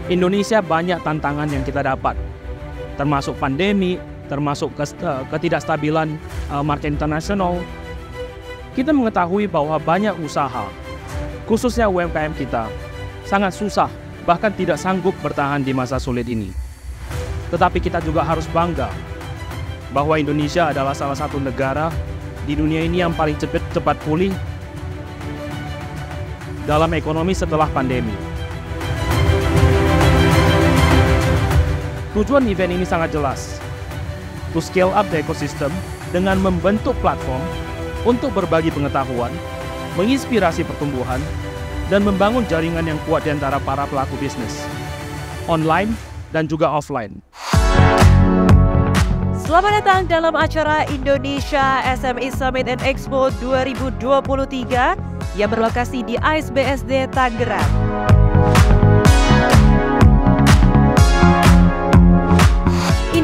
Indonesia banyak tantangan yang kita dapat, termasuk pandemi, termasuk ketidakstabilan market internasional. Kita mengetahui bahwa banyak usaha, khususnya UMKM kita, sangat susah, bahkan tidak sanggup bertahan di masa sulit ini. Tetapi kita juga harus bangga bahwa Indonesia adalah salah satu negara di dunia ini yang paling cepat pulih dalam ekonomi setelah pandemi. Tujuan event ini sangat jelas, to scale up the ecosystem dengan membentuk platform untuk berbagi pengetahuan, menginspirasi pertumbuhan, dan membangun jaringan yang kuat di antara para pelaku bisnis, online dan juga offline. Selamat datang dalam acara Indonesia SME Summit and Expo 2023 yang berlokasi di AIS-BSD Tangerang.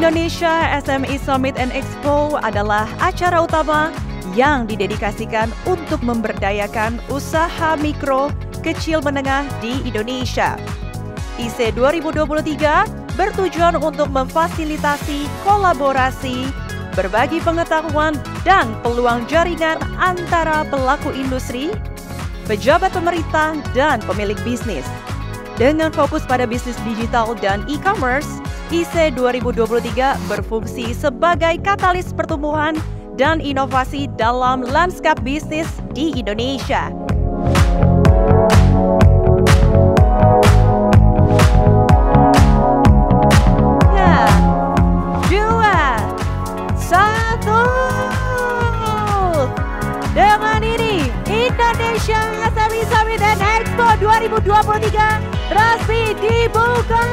Indonesia SME Summit and Expo adalah acara utama yang didedikasikan untuk memberdayakan usaha mikro, kecil menengah di Indonesia. IC 2023 bertujuan untuk memfasilitasi kolaborasi, berbagi pengetahuan dan peluang jaringan antara pelaku industri, pejabat pemerintah, dan pemilik bisnis. Dengan fokus pada bisnis digital dan e-commerce, IC 2023 berfungsi sebagai katalis pertumbuhan dan inovasi dalam lanskap bisnis di Indonesia. Ya, 2, 1. Dengan ini, Indonesia SME Summit and Expo 2023 resmi dibuka.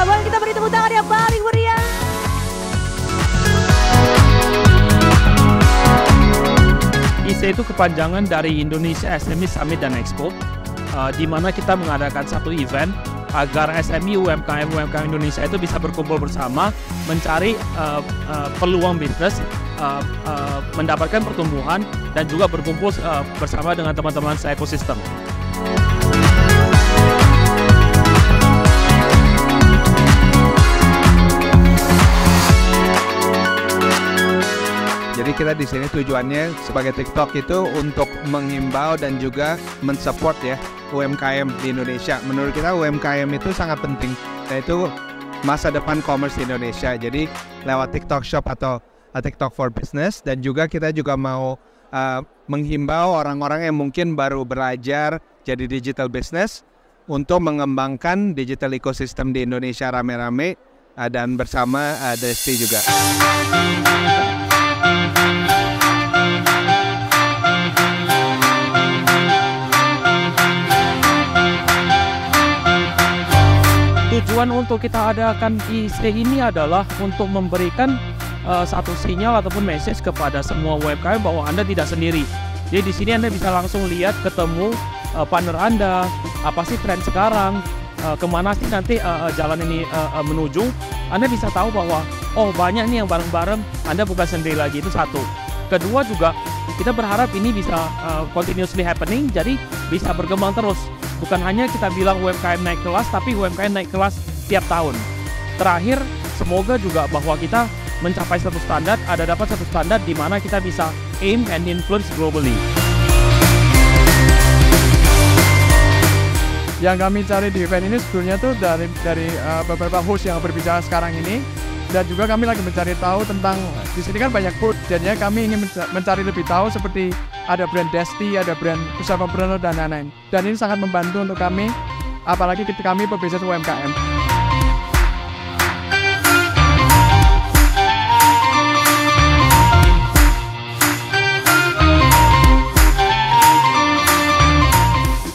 Boleh kita beri tepuk tangan yang paling meriah. IC itu kepanjangan dari Indonesia SME Summit dan Expo, di mana kita mengadakan satu event agar SME UMKM Indonesia itu bisa berkumpul bersama, mencari peluang bisnis, mendapatkan pertumbuhan, dan juga berkumpul bersama dengan teman-teman se-ekosistem. Jadi kita di sini tujuannya sebagai TikTok itu untuk menghimbau dan juga mensupport ya UMKM di Indonesia. Menurut kita UMKM itu sangat penting, yaitu masa depan commerce di Indonesia. Jadi lewat TikTok Shop atau TikTok for Business, dan juga kita juga mau menghimbau orang-orang yang mungkin baru belajar jadi digital business untuk mengembangkan digital ecosystem di Indonesia rame-rame dan bersama Desti juga. Tujuan untuk kita adakan IC ini adalah untuk memberikan satu sinyal ataupun message kepada semua UMKM bahwa Anda tidak sendiri. Jadi di sini Anda bisa langsung lihat, ketemu partner Anda, apa sih tren sekarang, kemana sih nanti jalan ini menuju. Anda bisa tahu bahwa oh banyak nih yang bareng-bareng, Anda bukan sendiri lagi, itu satu. Kedua juga kita berharap ini bisa continuously happening, jadi bisa berkembang terus. Bukan hanya kita bilang UMKM naik kelas, tapi UMKM naik kelas tiap tahun. Terakhir, semoga juga bahwa kita mencapai satu standar, dapat satu standar di mana kita bisa aim and influence globally. Yang kami cari di event ini sebetulnya tuh dari beberapa host yang berbicara sekarang ini, dan juga kami lagi mencari tahu tentang, di sini kan banyak food, jadinya kami ingin mencari lebih tahu seperti ada brand Desti, ada brand Pusaka Brand dan lain-lain. Dan ini sangat membantu untuk kami, apalagi ketika kami pebisnis UMKM.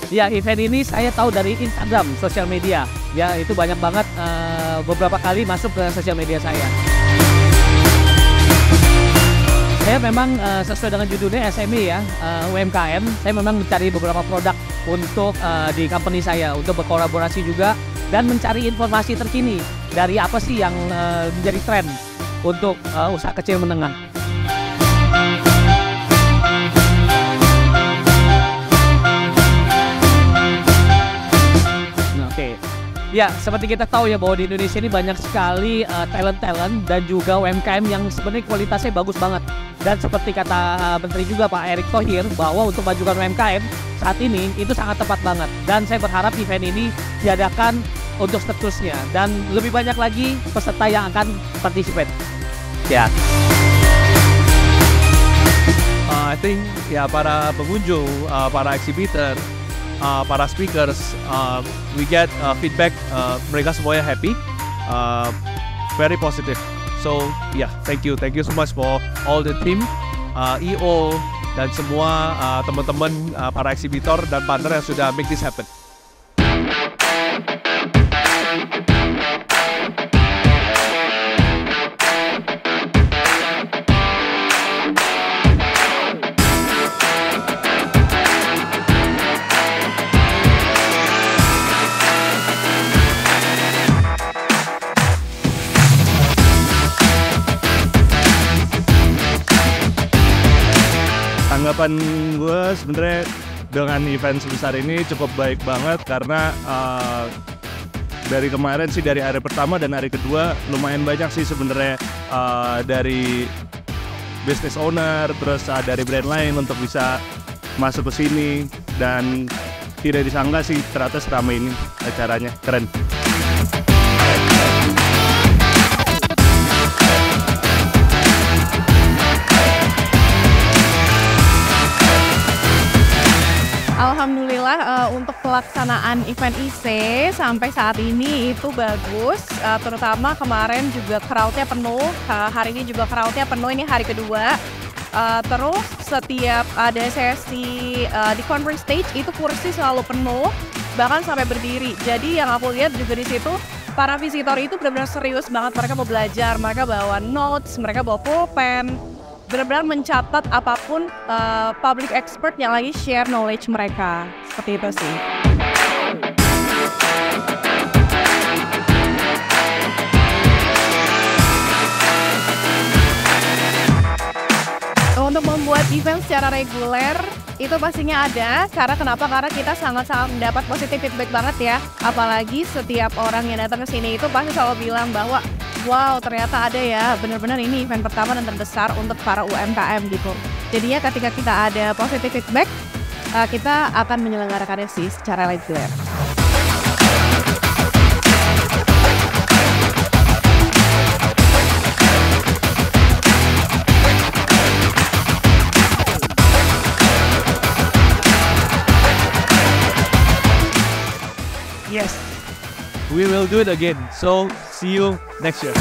Ya, event ini saya tahu dari Instagram, sosial media. Ya, itu banyak banget beberapa kali masuk ke sosial media saya. Saya memang sesuai dengan judulnya SME ya, UMKM. Saya memang mencari beberapa produk untuk di company saya, untuk berkolaborasi juga dan mencari informasi terkini dari apa sih yang menjadi tren untuk usaha kecil menengah. Ya, seperti kita tahu ya bahwa di Indonesia ini banyak sekali talent-talent dan juga UMKM yang sebenarnya kualitasnya bagus banget. Dan seperti kata Menteri juga Pak Erick Thohir bahwa untuk majukan UMKM saat ini itu sangat tepat banget. Dan saya berharap event ini diadakan untuk seterusnya dan lebih banyak lagi peserta yang akan participate. Ya. I think ya para pengunjung, para exhibitor, para speakers, we get feedback mereka semuanya happy, very positive. So yeah, thank you so much for all the team, EO dan semua teman-teman para exhibitor dan partner yang sudah make this happen. Tanggapan gue sebenarnya dengan event sebesar ini cukup baik banget karena dari kemarin sih, dari hari pertama dan hari kedua lumayan banyak sih sebenarnya dari business owner, terus dari brand lain untuk bisa masuk ke sini, dan tidak disangka sih ternyata seramai ini acaranya, keren. Alhamdulillah untuk pelaksanaan event IC sampai saat ini itu bagus, terutama kemarin juga crowd-nya penuh, hari ini juga crowd-nya penuh, ini hari kedua. Terus setiap ada sesi di conference stage itu kursi selalu penuh, bahkan sampai berdiri. Jadi yang aku lihat juga di situ para visitor itu benar-benar serius banget, mereka mau belajar, mereka bawa notes, mereka bawa pulpen, benar-benar mencatat apapun public expert yang lagi share knowledge mereka. Seperti itu sih. Untuk membuat event secara reguler itu pastinya ada, karena kenapa? Karena kita sangat-sangat mendapat positif feedback banget ya. Apalagi setiap orang yang datang ke sini itu pasti selalu bilang bahwa wow, ternyata ada ya, benar-benar ini event pertama dan terbesar untuk para UMKM gitu. Jadinya ketika kita ada positive feedback, kita akan menyelenggarakannya sih secara reguler. Yes, we will do it again. So see you next year.